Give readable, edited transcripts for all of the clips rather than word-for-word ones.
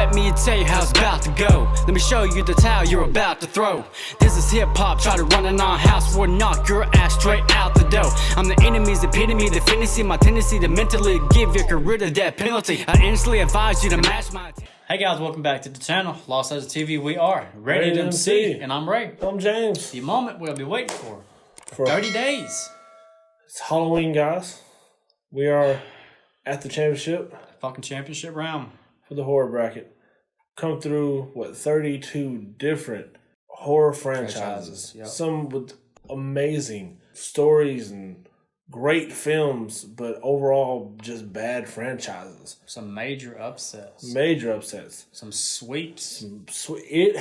let me tell you how it's about to go. Let me show you the towel you're about to throw. This is hip-hop, try to run in our house, we'll knock your ass straight out the door. I'm the enemy's epitome, the fantasy, my tendency to mentally give your career the death penalty. I instantly advise you to match my... Hey guys, welcome back to the channel, Lost As TV. We are Ready to MC, and I'm Ray. I'm James. The moment we'll be waiting for 30 days. It's Halloween, guys. We are at the championship. Fucking championship round. For the horror bracket. Come through, 32 different horror franchises. Yep. Some with amazing stories and great films, but overall just bad franchises. Some major upsets. Some sweeps. It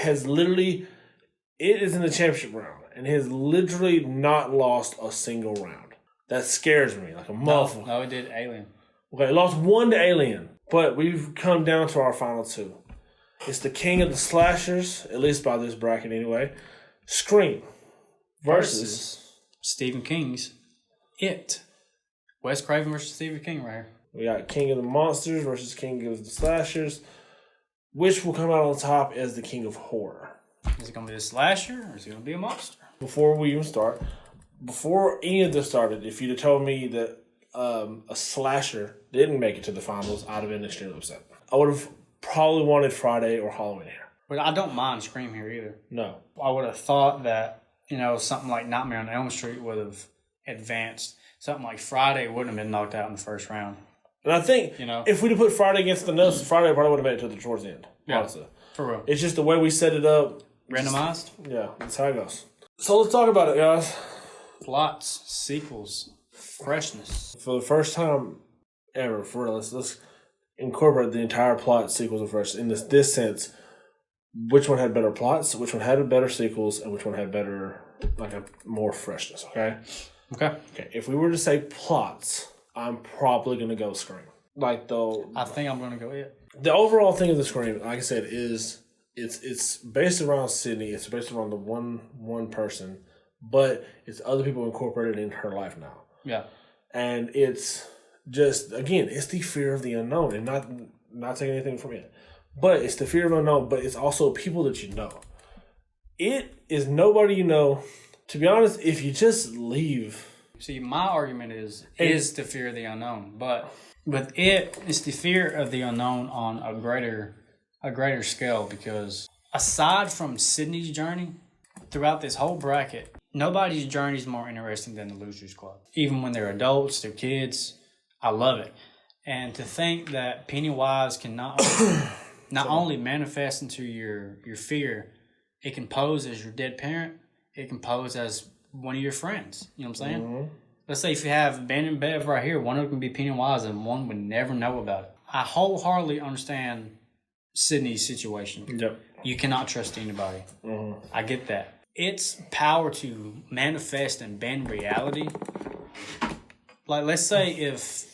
is in the championship round and has literally not lost a single round. That scares me like a motherfucker. No, it did Alien. Okay, lost one to Alien, but we've come down to our final two. It's the king of the slashers, at least by this bracket anyway. Scream versus Stephen King's It. Wes Craven versus Stephen King right here. We got King of the Monsters versus King of the Slashers. Which will come out on top as the king of horror? Is it going to be a slasher or is it going to be a monster? Before we even start, before any of this started, if you'd have told me that a slasher didn't make it to the finals, I'd have been extremely upset. I would have probably wanted Friday or Halloween here. But I don't mind Scream here either. No. I would have thought that, something like Nightmare on Elm Street would have advanced. Something like Friday wouldn't have been knocked out in the first round. And I think if we'd have put Friday against the Nuts, Friday probably would have made it to the towards the end. Yeah, honestly. For real. It's just the way we set it up. Randomized? Yeah, that's how it goes. So let's talk about it, guys. Plots, sequels, freshness. For the first time ever, for real, let's incorporate the entire plot, sequels, and freshness. In this sense, which one had better plots, which one had better sequels, and which one had better, more freshness, okay? Okay. If we were to say plots, I'm probably going to go Scream. I think I'm going to go It. The overall thing of the Scream, like I said, is it's based around Sydney. It's based around the one person, but it's other people incorporated in her life now. Yeah. And it's just, again, it's the fear of the unknown, and not taking anything from it. But it's the fear of unknown, but it's also people that you know. It is nobody you know. To be honest, if you just leave. See, my argument is the fear of the unknown. But with it's the fear of the unknown on a greater scale, because aside from Sydney's journey, throughout this whole bracket, nobody's journey is more interesting than the Losers Club. Even when they're adults, they're kids. I love it. And to think that Pennywise can not only manifest into your fear, it can pose as your dead parent. It can pose as one of your friends. You know what I'm saying? Mm-hmm. Let's say if you have Ben and Bev right here, one of them can be Pennywise and one would never know about it. I wholeheartedly understand Sydney's situation. Yep. You cannot trust anybody. Mm-hmm. I get that. Its power to manifest and bend reality. Like, let's say if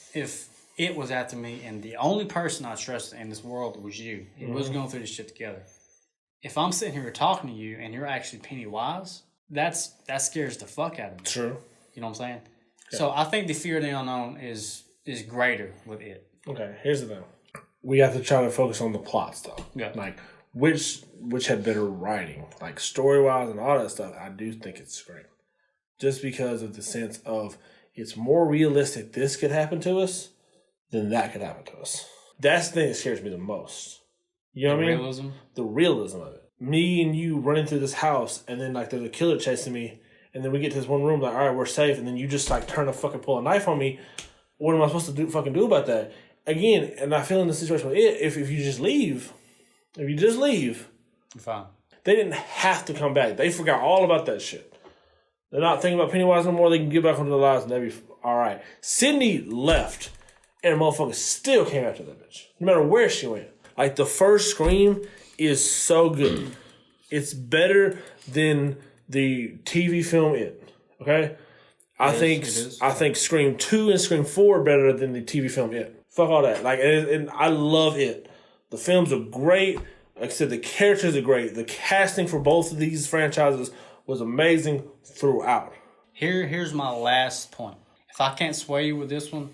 it was after me and the only person I trusted in this world was you. It was going through this shit together. If I'm sitting here talking to you and you're actually Pennywise, that scares the fuck out of me. True. You know what I'm saying? Yeah. So I think the fear of the unknown is greater with It. Okay, here's the thing. We have to try to focus on the plots, though. Yeah. Like, which had better writing? Like, story-wise and all that stuff, I do think it's Scream. Just because of the sense of it's more realistic this could happen to us than that could happen to us. That's the thing that scares me the most. You know what I mean? Realism? The realism of it. Me and you running through this house, and then, there's a killer chasing me, and then we get to this one room, all right, we're safe, and then you just, pull a knife on me. What am I supposed to do about that? Again, and I feel in the situation with It, if you just leave, you're fine. They didn't have to come back. They forgot all about that shit. They're not thinking about Pennywise no more. They can get back onto their lives, and they'll be all right. Sydney left, and the motherfucker still came after that bitch, no matter where she went. The first Scream is so good. It's better than the TV film It. Okay? I think Scream 2 and Scream 4 are better than the TV film It. Fuck all that. And I love It. The films are great. Like I said, the characters are great. The casting for both of these franchises was amazing throughout. Here's my last point. If I can't sway you with this one,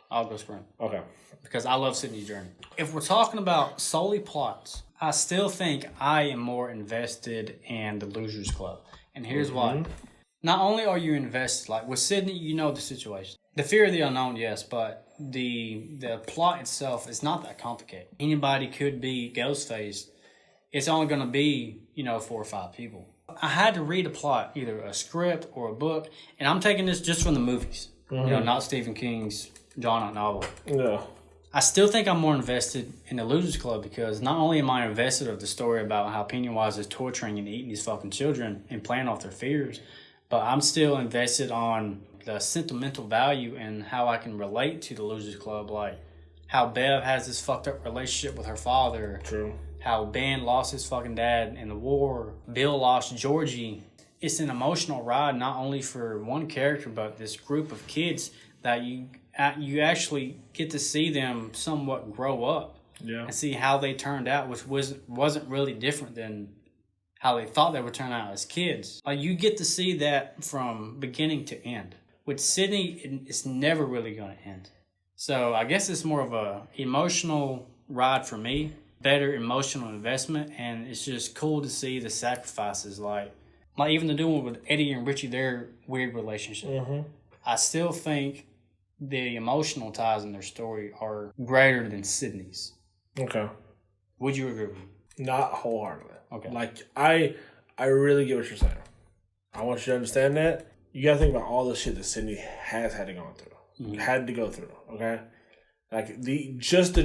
I'll go Scream. Okay. because I love Sydney's journey. If we're talking about solely plots, I still think I am more invested in the Losers Club. And here's why. Not only are you invested, like with Sydney, you know the situation. The fear of the unknown, yes, but the plot itself is not that complicated. Anybody could be Ghostface. It's only going to be, 4 or 5 people. I had to read a plot, either a script or a book, and I'm taking this just from the movies. Not Stephen King's John Knox novel. Yeah. I still think I'm more invested in the Losers Club because not only am I invested of the story about how Pennywise is torturing and eating these fucking children and playing off their fears, but I'm still invested on the sentimental value and how I can relate to the Losers Club, like how Bev has this fucked up relationship with her father. True. How Ben lost his fucking dad in the war. Bill lost Georgie. It's an emotional ride, not only for one character, but this group of kids that you actually get to see them somewhat grow up. Yeah. And see how they turned out, which wasn't really different than how they thought they would turn out as kids. Like, you get to see that from beginning to end. With Sydney, it's never really going to end. So I guess it's more of a emotional ride for me. Better emotional investment, and it's just cool to see the sacrifices, like even the doing with Eddie and Richie, their weird relationship. I still think the emotional ties in their story are greater than Sydney's. Okay. Would you agree with me? Not wholeheartedly. Okay. Like, I really get what you're saying. I want you to understand that. You gotta think about all the shit that Sydney has had to go through. Had to go through, okay? Like, the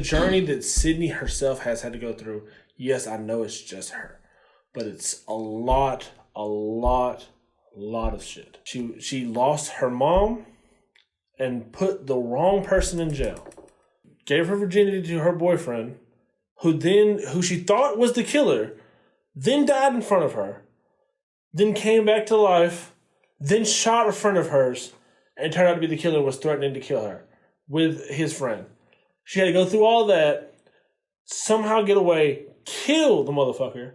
journey that Sydney herself has had to go through, yes, I know it's just her. But it's a lot of shit. She lost her mom and put the wrong person in jail. Gave her virginity to her boyfriend, who she thought was the killer, then died in front of her, then came back to life, then shot a friend of hers, and turned out to be the killer, was threatening to kill her with his friend. She had to go through all that, somehow get away, kill the motherfucker,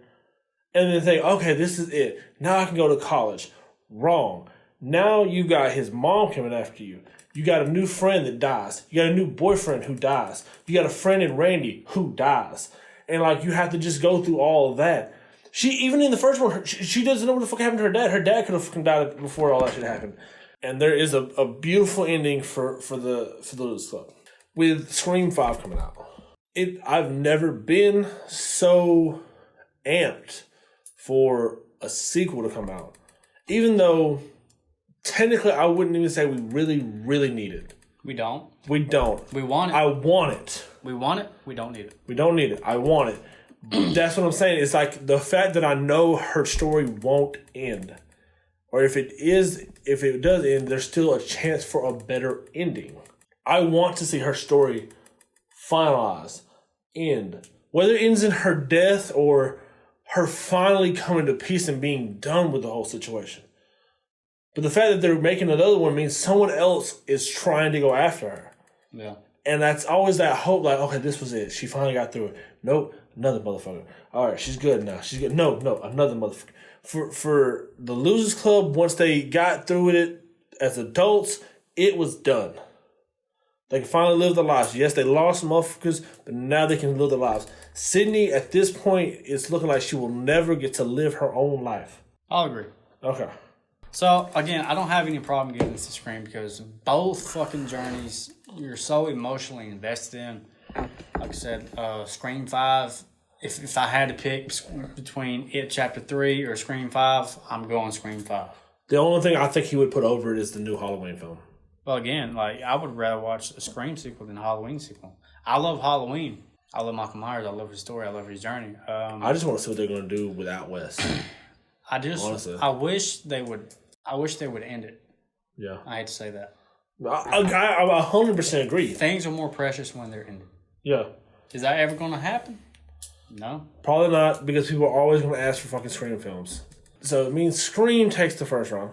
and then think, okay, this is it. Now I can go to college. Wrong. Now you got his mom coming after you. You got a new friend that dies. You got a new boyfriend who dies. You got a friend in Randy who dies. And, like, you have to just go through all of that. She, even in the first one, she doesn't know what the fuck happened to her dad. Her dad could have fucking died before all that shit happened. And there is a beautiful ending for the Losers Club. With Scream 5 coming out. I've never been so amped for a sequel to come out. Even though, technically, I wouldn't even say we really, really need it. We don't. We don't. We want it. I want it. We want it. We don't need it. We don't need it. I want it. That's what I'm saying. It's like the fact that I know her story won't end. Or if it does end, there's still a chance for a better ending. I want to see her story finalized, end. Whether it ends in her death or her finally coming to peace and being done with the whole situation. But the fact that they're making another one means someone else is trying to go after her. Yeah. And that's always that hope, like, okay, this was it. She finally got through it. Nope, another motherfucker. All right, she's good now. She's good. No, another motherfucker. For the Losers Club, once they got through it as adults, it was done. They can finally live their lives. Yes, they lost motherfuckers, but now they can live their lives. Sydney, at this point, is looking like she will never get to live her own life. I'll agree. Okay. So, again, I don't have any problem giving this to Scream because both fucking journeys you're so emotionally invested in. Like I said, Scream 5, if I had to pick between It Chapter 3 or Scream 5, I'm going Scream 5. The only thing I think he would put over it is the new Halloween film. Well, again, like, I would rather watch a Scream sequel than a Halloween sequel. I love Halloween. I love Michael Myers. I love his story. I love his journey. I just want to see what they're going to do with Out West. Honestly. I wish they would end it. Yeah. I hate to say that. I 100% agree. Things are more precious when they're ended. Yeah. Is that ever going to happen? No. Probably not, because people are always going to ask for fucking Scream films. So it means Scream takes the first round.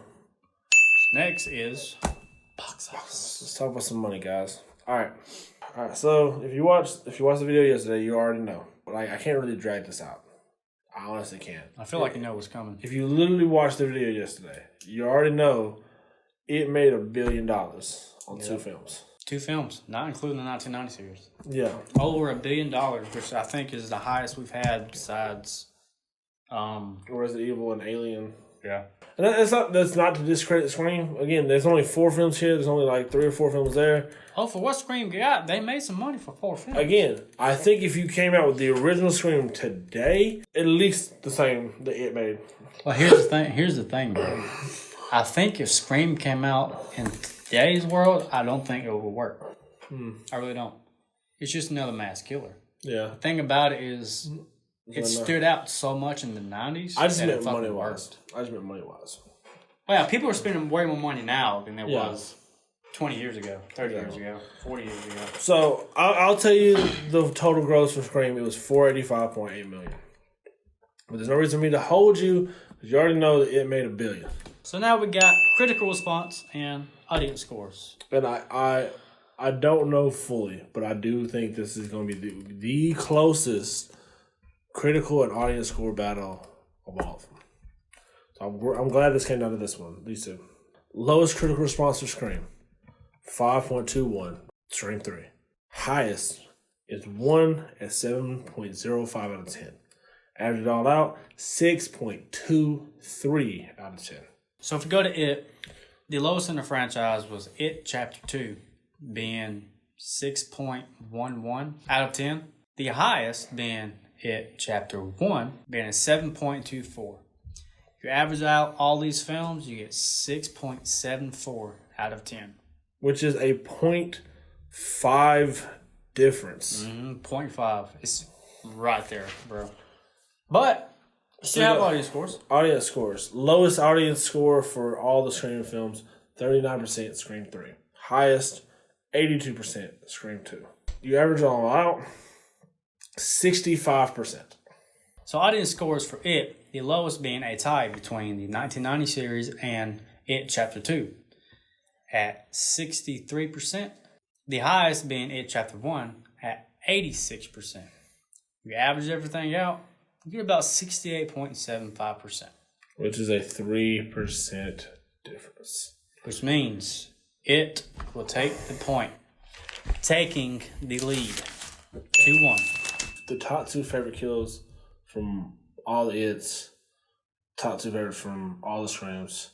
Next is box office. Let's talk about some money, guys. All right. So if you watched the video yesterday, you already know. But I can't really drag this out. I honestly can't. I feel like you know what's coming. If you literally watched the video yesterday, you already know it made $1 billion on two films. 2 films, not including the 1990 series. Yeah. Over $1 billion, which I think is the highest we've had besides. Resident Evil and Alien. Yeah. And that's not to discredit Scream. Again, there's only 4 films here. There's only like 3 or 4 films there. Oh, for what Scream got, they made some money for 4 films. Again, I think if you came out with the original Scream today, at least the same that it made. Well, here's the thing, bro. I think if Scream came out in today's world, I don't think it would work. I really don't. It's just another mass killer. Yeah. The thing about it is, it stood out so much in the 90s. I just that meant it fucking money-wise. worked. Well, yeah, people are spending way more money now than there was 20 years ago, 30 years ago, 40 years ago. So, I'll tell you the total gross for Scream. It was $485.8 million. But there's no reason for me to hold you, because you already know that it made $1 billion. So now we got critical response and audience scores. And I don't know fully, but I do think this is going to be the closest critical and audience score battle of all of them. So I'm glad this came down to this one. These 2. Lowest critical response to Scream, 5.21. Scream 3. Highest is 1 at 7.05 out of 10. Average it all out, 6.23 out of 10. So if we go to It, the lowest in the franchise was It Chapter 2, being 6.11 out of 10. The highest being It Chapter 1, being a 7.24. If you average out all these films, you get 6.74 out of 10. Which is a 0.5 difference. 0.5. It's right there, bro. But, still have audience scores. Audience scores. Lowest audience score for all the Scream films, 39% Scream 3. Highest, 82% Scream 2. You average it all out, 65%. So audience scores for It, the lowest being a tie between the 1990 series and It Chapter 2 at 63%. The highest being It Chapter 1 at 86%. You average everything out, you get about 68.75%. Which is a 3% difference. Which means It will take the point, taking the lead 2-1. The top 2 favorite kills from all the It's, top 2 favorites from all the Screams.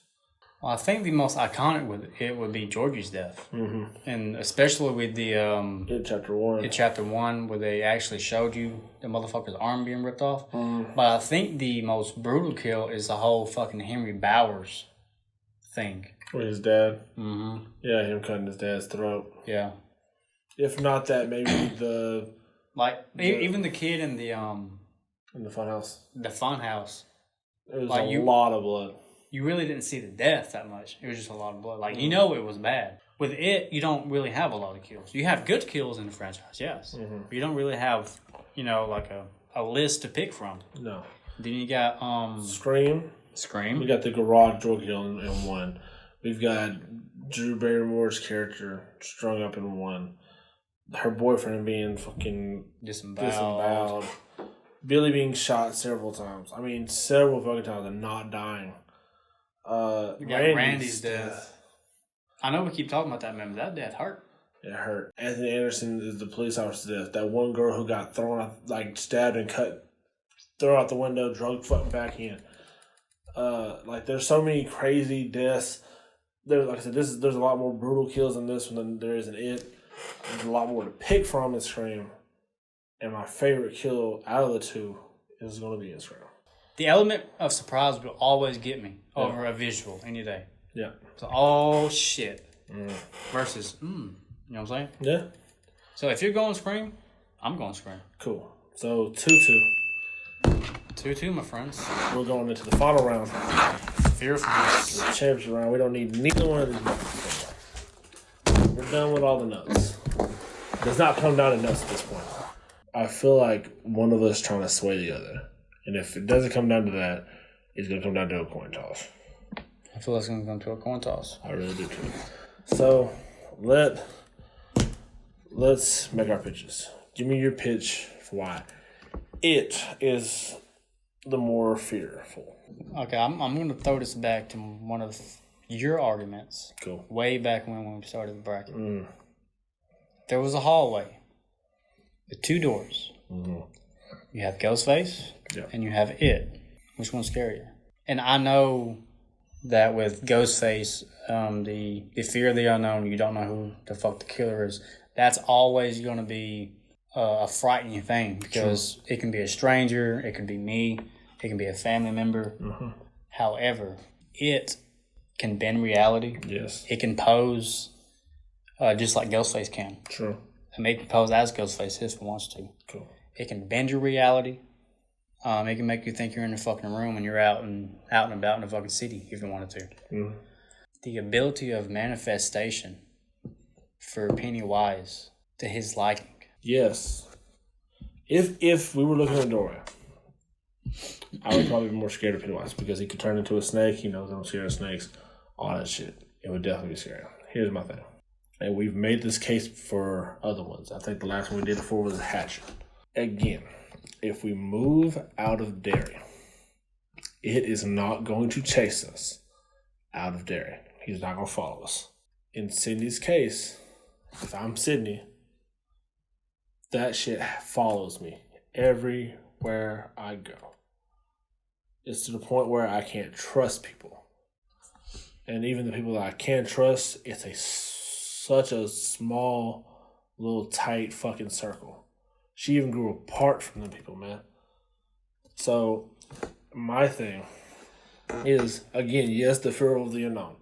Well, I think the most iconic with it would be Georgie's death. And especially with the It Chapter 1. It Chapter 1, where they actually showed you the motherfucker's arm being ripped off. But I think the most brutal kill is the whole fucking Henry Bowers thing. With his dad. Yeah, him cutting his dad's throat. Yeah. If not that, maybe the even the kid in the funhouse. The funhouse. It was a lot of blood. You really didn't see the death that much. It was just a lot of blood. Like, you know it was bad. With It, you don't really have a lot of kills. You have good kills in the franchise, yes. But you don't really have, like a list to pick from. No. Then you got Scream. We got the garage door kill in 1. We've got Drew Barrymore's character strung up in 1. Her boyfriend being fucking disemboweled. Billy being shot several times. I mean, several fucking times and not dying. You got Randy's death. I know we keep talking about that, man, but that death hurt. It hurt. Anthony Anderson is the police officer's death. That one girl who got thrown out, stabbed and cut, thrown out the window, drug fucking back in. There's so many crazy deaths. Like I said, there's a lot more brutal kills in this one than there is in It. There's a lot more to pick from in Scream. And my favorite kill out of the 2 is going to be in Scream. The element of surprise will always get me over a visual any day. Yeah. So, oh, shit. Versus, you know what I'm saying? Yeah. So, if you're going Scream, I'm going Scream. Cool. So, 2-2. 2-2, my friends. We're going into the final round. Fearfulness. The championship round. We don't need neither one of these nuts anymore. We're done with all the nuts. It does not come down to nuts at this point. I feel like one of us trying to sway the other. And if it doesn't come down to that, it's going to come down to a coin toss. I feel like it's going to come to a coin toss. I really do too. So, let's make our pitches. Give me your pitch for why It is the more fearful. Okay, I'm going to throw this back to one of your arguments. Cool. Way back when we started the bracket. there was a hallway with 2 doors. Mm-hmm. You have Ghostface and you have It. Which one's scarier? And I know that with Ghostface, the fear of the unknown, you don't know who the fuck the killer is. That's always going to be a frightening thing because it can be a stranger, it can be me, it can be a family member. Mm-hmm. However, it can bend reality. Yes. It can pose just like Ghostface can. True. And make you pose as Ghostface if it wants to. Cool. It can bend your reality. It can make you think you're in a fucking room and you're out and about in the fucking city if you wanted to. Mm. The ability of manifestation for Pennywise to his liking. Yes. If we were looking at the doorway, I would probably be more scared of Pennywise because he could turn into a snake. He knows I'm scared of snakes. All that shit. It would definitely be scary. Here's my thing. And we've made this case for other ones. I think the last one we did before was Hatchet. Again, if we move out of Derry, it is not going to chase us out of Derry. He's not going to follow us. In Sydney's case, if I'm Sydney, that shit follows me everywhere I go. It's to the point where I can't trust people. And even the people that I can trust, it's such a small, little, tight fucking circle. She even grew apart from the people, man. So, my thing is, again, yes, the fear of the unknown.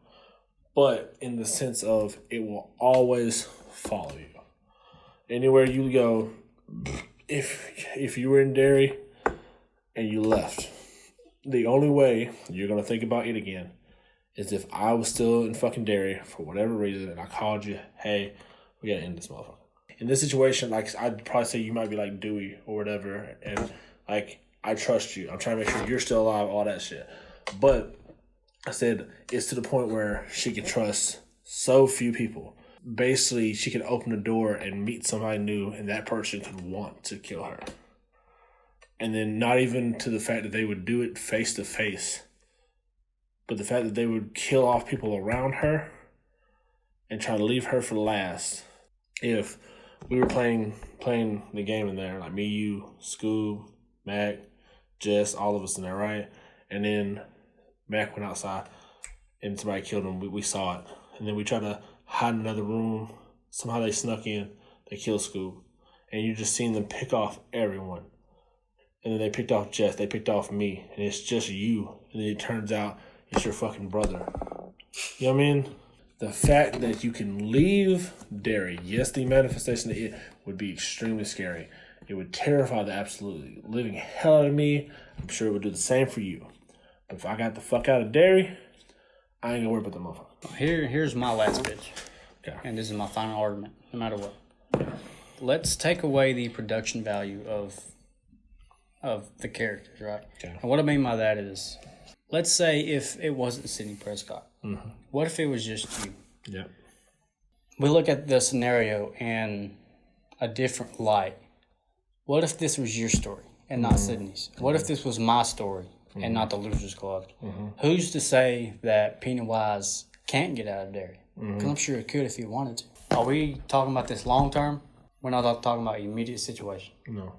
But in the sense of it will always follow you. Anywhere you go, if you were in Derry and you left, the only way you're going to think about it again is if I was still in fucking Derry for whatever reason and I called you, hey, we got to end this motherfucker. In this situation, like, I'd probably say you might be like Dewey or whatever, and like, I trust you. I'm trying to make sure you're still alive, all that shit. But I said it's to the point where she can trust so few people. Basically, she can open the door and meet somebody new, and that person could want to kill her. And then not even to the fact that they would do it face to face, but the fact that they would kill off people around her and try to leave her for last. If we were playing the game in there, like me, you, Scoob, Mac, Jess, all of us in there, right? And then Mac went outside and somebody killed him. We saw it. And then we tried to hide in another room. Somehow they snuck in. They killed Scoob. And you just seen them pick off everyone. And then they picked off Jess. They picked off me. And it's just you. And then it turns out it's your fucking brother. You know what I mean? The fact that you can leave Derry, yes, the manifestation of it would be extremely scary. It would terrify the absolutely living hell out of me. I'm sure it would do the same for you. But if I got the fuck out of Derry, I ain't gonna worry about the motherfucker. Here's my last pitch. Okay. And this is my final argument, no matter what. Let's take away the production value of the characters, right? Okay. And what I mean by that is, let's say if it wasn't Sidney Prescott. Mm-hmm. What if it was just you? Yeah. We look at the scenario in a different light. What if this was your story and not Sidney's? What if this was my story and not the Losers Club? Mm-hmm. Who's to say that Pennywise can't get out of Derry? Because I'm sure it could if he wanted to. Are we talking about this long term? We're not talking about immediate situation. No.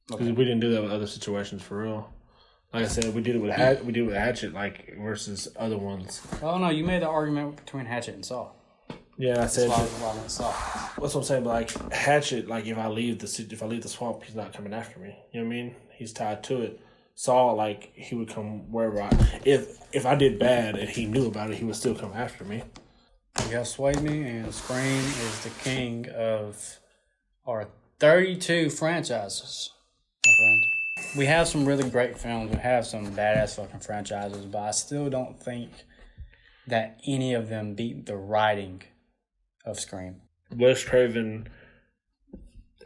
Because we didn't do that with other situations for real. Like I said, we did it with Hatchet, like, versus other ones. Oh no, you made the argument between Hatchet and Saw. Yeah, I said that's Saw. That's what I'm saying. But like Hatchet, like if I leave the swamp, he's not coming after me. You know what I mean? He's tied to it. Saw, like, he would come wherever if I did bad and he knew about it, he would still come after me. You have swayed me, and Scream is the king of our 32 franchises, my friend. We have some really great films. We have some badass fucking franchises, but I still don't think that any of them beat the writing of Scream. Wes Craven,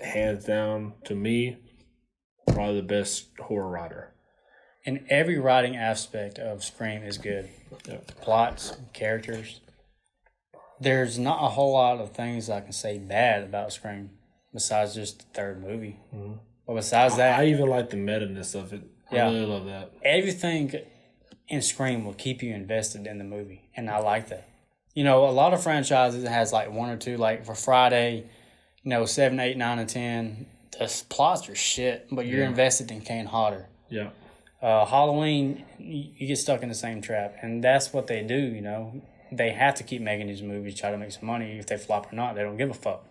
hands down, to me, probably the best horror writer. And every writing aspect of Scream is good. Yep. Plots, characters. There's not a whole lot of things I can say bad about Scream besides just the third movie. Mm-hmm. But besides that, I even like the meta-ness of it. I really love that. Everything in Scream will keep you invested in the movie, and I like that. You know, a lot of franchises has like one or two. Like for Friday, 7, 8, 9, and 10. The plots are shit, but you're invested in Kane Hodder. Yeah. Halloween, you get stuck in the same trap, and that's what they do. They have to keep making these movies, try to make some money. If they flop or not, they don't give a fuck.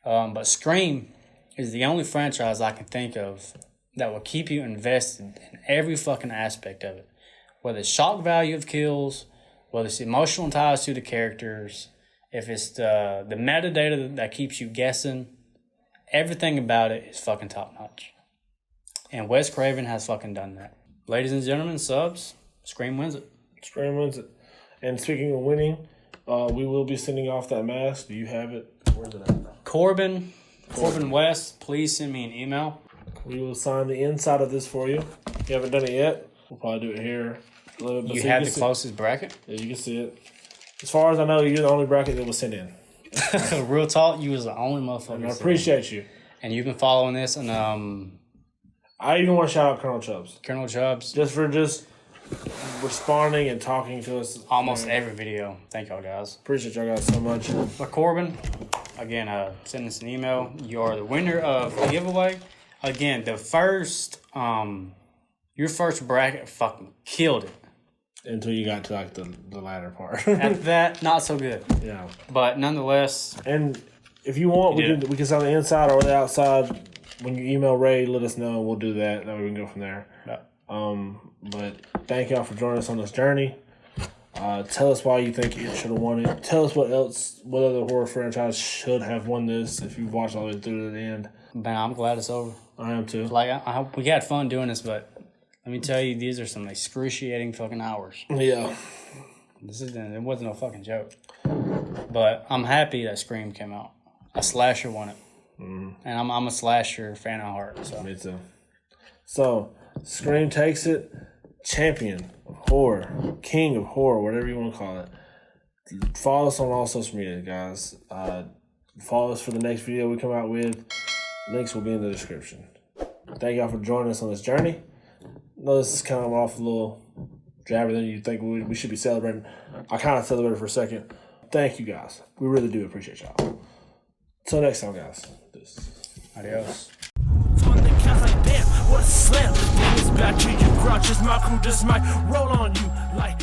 But Scream is the only franchise I can think of that will keep you invested in every fucking aspect of it. Whether it's shock value of kills, whether it's emotional ties to the characters, if it's the metadata that keeps you guessing, everything about it is fucking top notch. And Wes Craven has fucking done that. Ladies and gentlemen, subs, Scream wins it. Scream wins it. And speaking of winning, we will be sending off that mask. Do you have it? Where's it at? Corbin West, please send me an email. We will sign the inside of this for you. If you haven't done it yet, we'll probably do it here. You have the closest bracket? Yeah, you can see it. As far as I know, you're the only bracket that was sent in. Real talk, you was the only motherfucker. And I appreciate you. And you've been following this, and I even want to shout out Colonel Chubbs. Colonel Chubbs. Just for responding and talking to us. Almost every video. Thank y'all guys. Appreciate y'all guys so much. But Corbin, again, send us an email. You are the winner of the giveaway. Again, your first bracket fucking killed it. Until you got to the latter part. After that, not so good. Yeah. But nonetheless. And if you want, we can sign the inside or the outside. When you email Ray, let us know. We'll do that. That way we can go from there. Yeah. But thank y'all for joining us on this journey. Tell us why you think it should have won it. Tell us what other horror franchise should have won this if you've watched all the way through to the end. Man, I'm glad it's over. I am too. Like, I hope we had fun doing this, but let me tell you, these are some excruciating fucking hours. Yeah. It wasn't no fucking joke. But I'm happy that Scream came out. A slasher won it. Mm-hmm. And I'm a slasher fan at heart. So. Me too. So, Scream takes it. Champion of horror. King of horror. Whatever you want to call it. Follow us on all social media, guys. Follow us for the next video we come out with. Links will be in the description. Thank y'all for joining us on this journey. I know this is kind of off a little jabber than you think we should be celebrating. I kind of celebrated for a second. Thank you, guys. We really do appreciate y'all. Till next time, guys. Adios. What a slam. It's back to you, grouches. My crew just might roll on you like